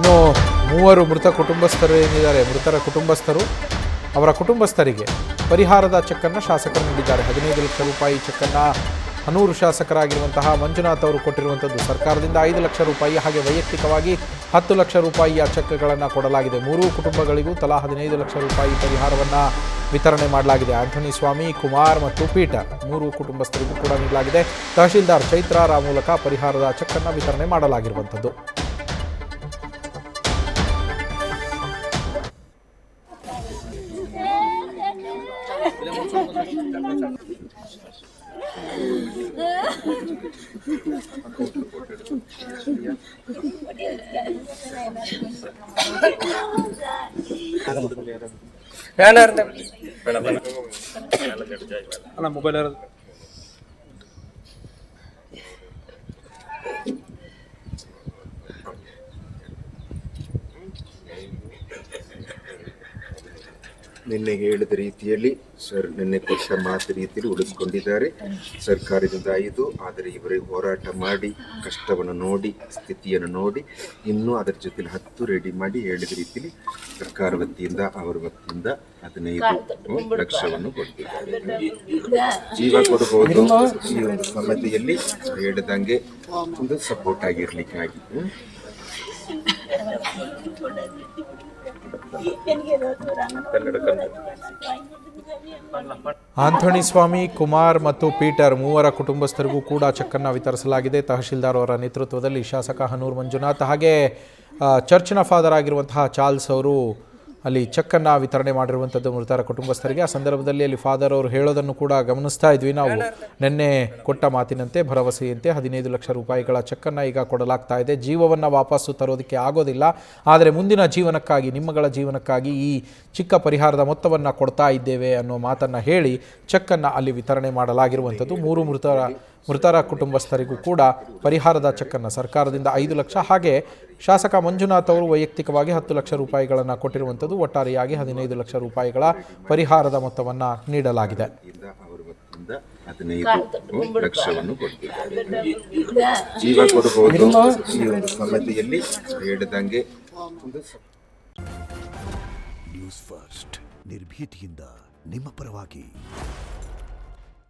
ಇನ್ನು ಮೂವರು ಮೃತರ ಕುಟುಂಬಸ್ಥರು ಅವರ ಕುಟುಂಬಸ್ಥರಿಗೆ ಪರಿಹಾರದ ಚೆಕ್ಕನ್ನು ಶಾಸಕರು ನೀಡಿದ್ದಾರೆ. 15 ಲಕ್ಷ ರೂಪಾಯಿ ಚೆಕ್ಕನ್ನು ಹನೂರು ಶಾಸಕರಾಗಿರುವಂತಹ ಮಂಜುನಾಥ್ ಅವರು ಕೊಟ್ಟಿರುವಂಥದ್ದು. ಸರ್ಕಾರದಿಂದ 5 ಲಕ್ಷ ರೂಪಾಯಿ ಹಾಗೆ ವೈಯಕ್ತಿಕವಾಗಿ 10 ಲಕ್ಷ ರೂಪಾಯಿಯ ಚೆಕ್ಗಳನ್ನು ಕೊಡಲಾಗಿದೆ. ಮೂರೂ ಕುಟುಂಬಗಳಿಗೂ ತಲಾ 15 ಲಕ್ಷ ರೂಪಾಯಿ ಪರಿಹಾರವನ್ನು ವಿತರಣೆ ಮಾಡಲಾಗಿದೆ. ಆಂಥೋನಿ ಸ್ವಾಮಿ, ಕುಮಾರ್ ಮತ್ತು ಪೀಟರ್ ಮೂರು ಕುಟುಂಬಸ್ಥರಿಗೂ ಕೂಡ ನೀಡಲಾಗಿದೆ. ತಹಶೀಲ್ದಾರ್ ಚೈತ್ರಾರ ಮೂಲಕ ಪರಿಹಾರದ ಚೆಕ್ಕನ್ನು ವಿತರಣೆ ಮಾಡಲಾಗಿರುವಂಥದ್ದು. ಮೊಬೈಲ್ ನಿನ್ನೆ ಹೇಳಿದ ರೀತಿಯಲ್ಲಿ ಸರ್ ನಿನ್ನೆ ಕೊಟ್ಟ ಮಾತು ರೀತಿಯಲ್ಲಿ ಉಳಿಸ್ಕೊಂಡಿದ್ದಾರೆ. ಸರ್ಕಾರದಿಂದ 5, ಆದರೆ ಇವರೇ ಹೋರಾಟ ಮಾಡಿ ಕಷ್ಟವನ್ನು ನೋಡಿ ಸ್ಥಿತಿಯನ್ನು ನೋಡಿ ಇನ್ನೂ ಅದರ ಜೊತೆಲಿ 10 ರೆಡಿ ಮಾಡಿ ಹೇಳಿದ ರೀತಿಯಲ್ಲಿ ಸರ್ಕಾರ ವತಿಯಿಂದ ಅವರ ವತಿಯಿಂದ 15 ಲಕ್ಷವನ್ನು ಕೊಟ್ಟಿದ್ದಾರೆ. ಜೀವ ಕೊಡಬಹುದು ಈ ಒಂದು ಸಮಯದಲ್ಲಿ ಹೇಳಿದಂಗೆ ಒಂದು ಸಪೋರ್ಟ್ ಆಗಿರ್ಲಿಕ್ಕಾಗಿ. ಆಂಥೋನಿ ಸ್ವಾಮಿ, ಕುಮಾರ್ ಮತ್ತು ಪೀಟರ್ ಮೂವರ ಕುಟುಂಬಸ್ಥರಿಗೂ ಕೂಡ ಚೆಕ್ಕನ್ನು ವಿತರಿಸಲಾಗಿದೆ. ತಹಶೀಲ್ದಾರ್ ಅವರ ನೇತೃತ್ವದಲ್ಲಿ ಶಾಸಕ ಹನೂರು ಮಂಜುನಾಥ್ ಹಾಗೆ ಚರ್ಚ್ನ ಫಾದರ್ ಆಗಿರುವಂತಹ ಚಾರ್ಲ್ಸ್ ಅವರು ಅಲ್ಲಿ ಚೆಕ್ಕನ್ನು ವಿತರಣೆ ಮಾಡಿರುವಂಥದ್ದು ಮೃತರ ಕುಟುಂಬಸ್ಥರಿಗೆ. ಆ ಸಂದರ್ಭದಲ್ಲಿ ಅಲ್ಲಿ ಫಾದರ್ ಅವರು ಹೇಳೋದನ್ನು ಕೂಡ ಗಮನಿಸ್ತಾ ಇದ್ವಿ ನಾವು. ನಿನ್ನೆ ಕೊಟ್ಟ ಮಾತಿನಂತೆ ಭರವಸೆಯಂತೆ 15 ಲಕ್ಷ ರೂಪಾಯಿಗಳ ಚೆಕ್ಕನ್ನು ಈಗ ಕೊಡಲಾಗ್ತಾ ಇದೆ. ಜೀವವನ್ನು ವಾಪಸ್ಸು ತರೋದಕ್ಕೆ ಆಗೋದಿಲ್ಲ, ಆದರೆ ಮುಂದಿನ ಜೀವನಕ್ಕಾಗಿ, ನಿಮ್ಮಗಳ ಜೀವನಕ್ಕಾಗಿ ಈ ಚಿಕ್ಕ ಪರಿಹಾರದ ಮೊತ್ತವನ್ನು ಕೊಡ್ತಾ ಇದ್ದೇವೆ ಅನ್ನೋ ಮಾತನ್ನು ಹೇಳಿ ಚೆಕ್ಕನ್ನು ಅಲ್ಲಿ ವಿತರಣೆ ಮಾಡಲಾಗಿರುವಂಥದ್ದು. ಮೂರು ಮೃತರ ಕುಟುಂಬಸ್ಥರಿಗೂ ಕೂಡ ಪರಿಹಾರದ ಚೆಕ್ಕನ್ನು ಸರ್ಕಾರದಿಂದ 5 ಲಕ್ಷ ಹಾಗೆ ಶಾಸಕ ಮಂಜುನಾಥ್ ಅವರು ವೈಯಕ್ತಿಕವಾಗಿ 10 ಲಕ್ಷ ರೂಪಾಯಿಗಳನ್ನು ಕೊಟ್ಟಿರುವಂಥದ್ದು. ಒಟ್ಟಾರೆಯಾಗಿ 15 ಲಕ್ಷ ರೂಪಾಯಿಗಳ ಪರಿಹಾರದ ಮೊತ್ತವನ್ನು ನೀಡಲಾಗಿದೆ. 15 ಲಕ್ಷವನ್ನು ಕೊಟ್ಟಿದ್ದಾರೆ. ಜೀವ ಕೊಡಬಹುದು ಈ ಒಂದು ಸಮಯದಲ್ಲಿ ಹೇಳಿದಂಗೆ. ನ್ಯೂಸ್ ಫಸ್ಟ್ ನಿರ್ಭೀತಿಯಿಂದ ನಿಮ್ಮ ಪರವಾಗಿ.